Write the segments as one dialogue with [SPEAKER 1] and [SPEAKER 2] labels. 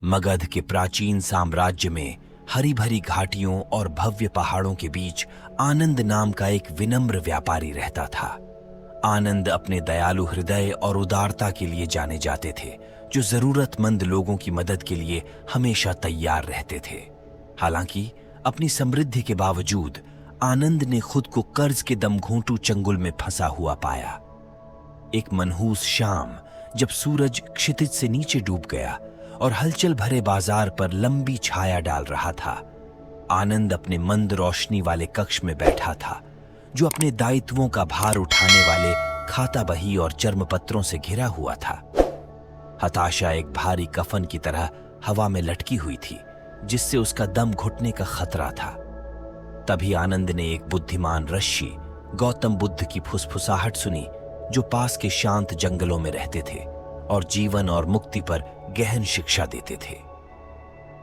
[SPEAKER 1] मगध के प्राचीन साम्राज्य में हरी भरी घाटियों और भव्य पहाड़ों के बीच आनंद नाम का एक विनम्र व्यापारी रहता था। आनंद अपने दयालु हृदय और उदारता के लिए जाने जाते थे, जो जरूरतमंद लोगों की मदद के लिए हमेशा तैयार रहते थे। हालांकि अपनी समृद्धि के बावजूद आनंद ने खुद को कर्ज के दमघोंटू चंगुल में फंसा हुआ पाया। एक मनहूस शाम, जब सूरज क्षितिज से नीचे डूब गया और हलचल भरे बाजार पर लंबी छाया डाल रहा था, आनंद अपने मंद रोशनी वाले कक्ष में बैठा था, जो अपने दायित्वों का भार उठाने वाले खाता बही और चर्मपत्रों से घिरा हुआ था। हताशा एक भारी कफन की तरह हवा में लटकी हुई थी, जिससे उसका दम घुटने का खतरा था। तभी आनंद ने एक बुद्धिमान ऋषि गौतम बुद्ध की फुसफुसाहट सुनी, जो पास के शांत जंगलों में रहते थे और जीवन और मुक्ति पर गहन शिक्षा देते थे।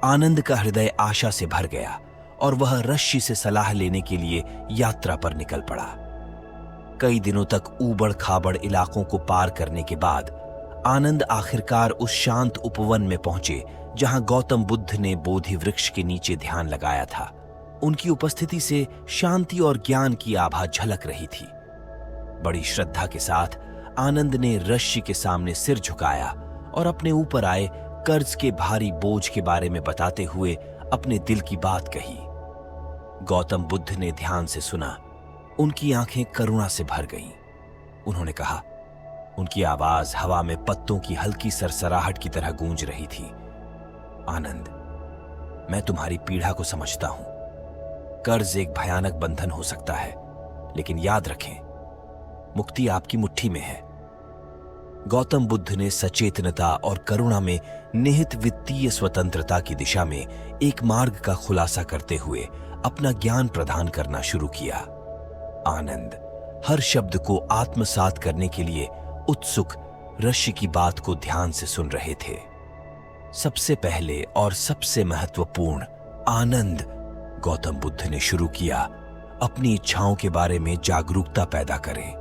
[SPEAKER 1] आनंद का हृदय आशा से भर गया और वह ऋषि से सलाह लेने के लिए यात्रा पर निकल पड़ा। कई दिनों तक ऊबड़ खाबड़ इलाकों को पार करने के बाद आनंद आखिरकार उस शांत उपवन में पहुंचे, जहां गौतम बुद्ध ने बोधि वृक्ष के नीचे ध्यान लगाया था। उनकी उपस्थिति से शांति और ज्ञान की आभा झलक रही थी। बड़ी श्रद्धा के साथ आनंद ने ऋषि के सामने सिर झुकाया और अपने ऊपर आए कर्ज के भारी बोझ के बारे में बताते हुए अपने दिल की बात कही। गौतम बुद्ध ने ध्यान से सुना। उनकी आंखें करुणा से भर गईं। उन्होंने कहा, उनकी आवाज हवा में पत्तों की हल्की सरसराहट की तरह गूंज रही थी, आनंद, मैं तुम्हारी पीड़ा को समझता हूं। कर्ज एक भयानक बंधन हो सकता है, लेकिन याद रखें, मुक्ति आपकी मुट्ठी में है। गौतम बुद्ध ने सचेतनता और करुणा में निहित वित्तीय स्वतंत्रता की दिशा में एक मार्ग का खुलासा करते हुए अपना ज्ञान प्रदान करना शुरू किया। आनंद हर शब्द को आत्मसात करने के लिए उत्सुक ऋषि की बात को ध्यान से सुन रहे थे। सबसे पहले और सबसे महत्वपूर्ण, आनंद, गौतम बुद्ध ने शुरू किया, अपनी इच्छाओं के बारे में जागरूकता पैदा करें।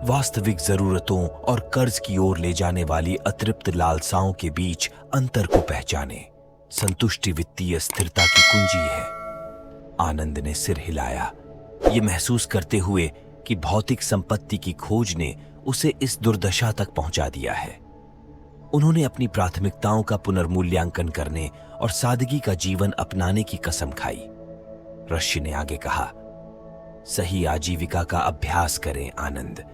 [SPEAKER 1] वास्तविक जरूरतों और कर्ज की ओर ले जाने वाली अतृप्त लालसाओं के बीच अंतर को पहचाने। संतुष्टि वित्तीय स्थिरता की कुंजी है। आनंद ने सिर हिलाया, ये महसूस करते हुए कि भौतिक संपत्ति की खोज ने उसे इस दुर्दशा तक पहुंचा दिया है। उन्होंने अपनी प्राथमिकताओं का पुनर्मूल्यांकन करने और सादगी का जीवन अपनाने की कसम खाई। ऋषि ने आगे कहा, सही आजीविका का अभ्यास करें आनंद।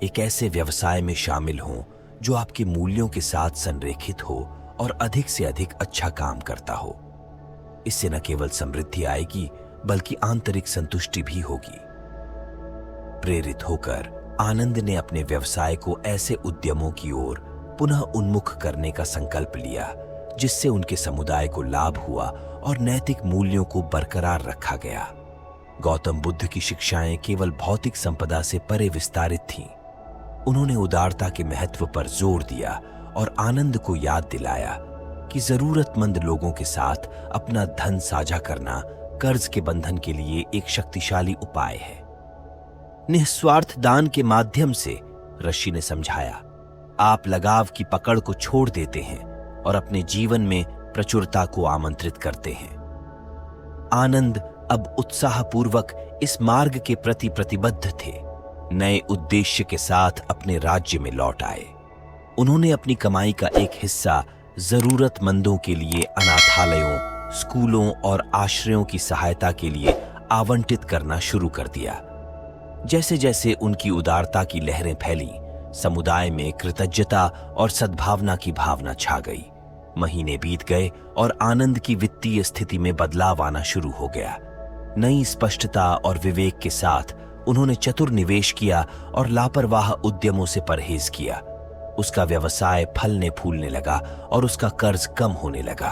[SPEAKER 1] एक ऐसे व्यवसाय में शामिल हों जो आपके मूल्यों के साथ संरेखित हो और अधिक से अधिक अच्छा काम करता हो। इससे न केवल समृद्धि आएगी, बल्कि आंतरिक संतुष्टि भी होगी। प्रेरित होकर आनंद ने अपने व्यवसाय को ऐसे उद्यमों की ओर पुनः उन्मुख करने का संकल्प लिया, जिससे उनके समुदाय को लाभ हुआ और नैतिक मूल्यों को बरकरार रखा गया। गौतम बुद्ध की शिक्षाएं केवल भौतिक संपदा से परे विस्तारित थीं। उन्होंने उदारता के महत्व पर जोर दिया और आनंद को याद दिलाया कि जरूरतमंद लोगों के साथ अपना धन साझा करना कर्ज के बंधन के लिए एक शक्तिशाली उपाय है। निस्वार्थ दान के माध्यम से, ऋषि ने समझाया, आप लगाव की पकड़ को छोड़ देते हैं और अपने जीवन में प्रचुरता को आमंत्रित करते हैं। आनंद अब उत्साहपूर्वक इस मार्ग के प्रति प्रतिबद्ध थे। नए उद्देश्य के साथ अपने राज्य में लौट आए। उन्होंने अपनी कमाई का एक हिस्सा जरूरतमंदों के लिए अनाथालयों, स्कूलों और आश्रयों की सहायता के लिए आवंटित करना शुरू कर दिया। जैसे जैसे उनकी उदारता की लहरें फैली, समुदाय में कृतज्ञता और सद्भावना की भावना छा गई। महीने बीत गए और आनंद की वित्तीय स्थिति में बदलाव आना शुरू हो गया। नई स्पष्टता और विवेक के साथ उन्होंने चतुर निवेश किया और लापरवाह उद्यमों से परहेज किया। उसका व्यवसाय फलने फूलने लगा और उसका कर्ज कम होने लगा।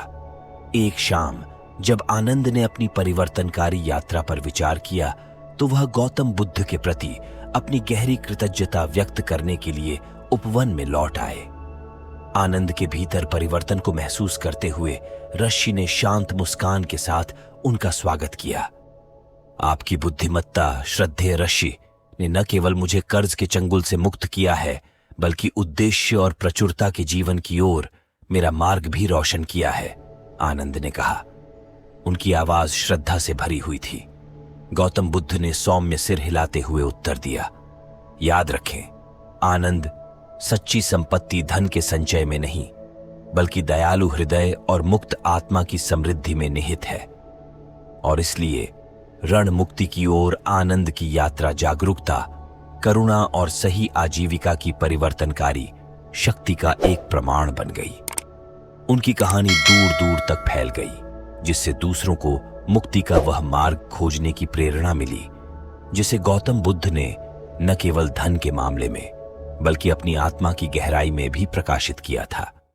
[SPEAKER 1] एक शाम जब आनंद ने अपनी परिवर्तनकारी यात्रा पर विचार किया, तो वह गौतम बुद्ध के प्रति अपनी गहरी कृतज्ञता व्यक्त करने के लिए उपवन में लौट आए। आनंद के भीतर परिवर्तन को महसूस करते हुए ऋषि ने शांत मुस्कान के साथ उनका स्वागत किया। आपकी बुद्धिमत्ता, श्रद्धेय ऋषि, ने न केवल मुझे कर्ज के चंगुल से मुक्त किया है, बल्कि उद्देश्य और प्रचुरता के जीवन की ओर मेरा मार्ग भी रोशन किया है। आनंद ने कहा। उनकी आवाज श्रद्धा से भरी हुई थी। गौतम बुद्ध ने सौम्य सिर हिलाते हुए उत्तर दिया, याद रखें, आनंद, सच्ची संपत्ति धन के संचय में नहीं, बल्कि दयालु हृदय और मुक्त आत्मा की समृद्धि में निहित है। और इसलिए रण मुक्ति की ओर आनंद की यात्रा जागरूकता, करुणा और सही आजीविका की परिवर्तनकारी शक्ति का एक प्रमाण बन गई। उनकी कहानी दूर दूर तक फैल गई, जिससे दूसरों को मुक्ति का वह मार्ग खोजने की प्रेरणा मिली जिसे गौतम बुद्ध ने न केवल धन के मामले में बल्कि अपनी आत्मा की गहराई में भी प्रकाशित किया था।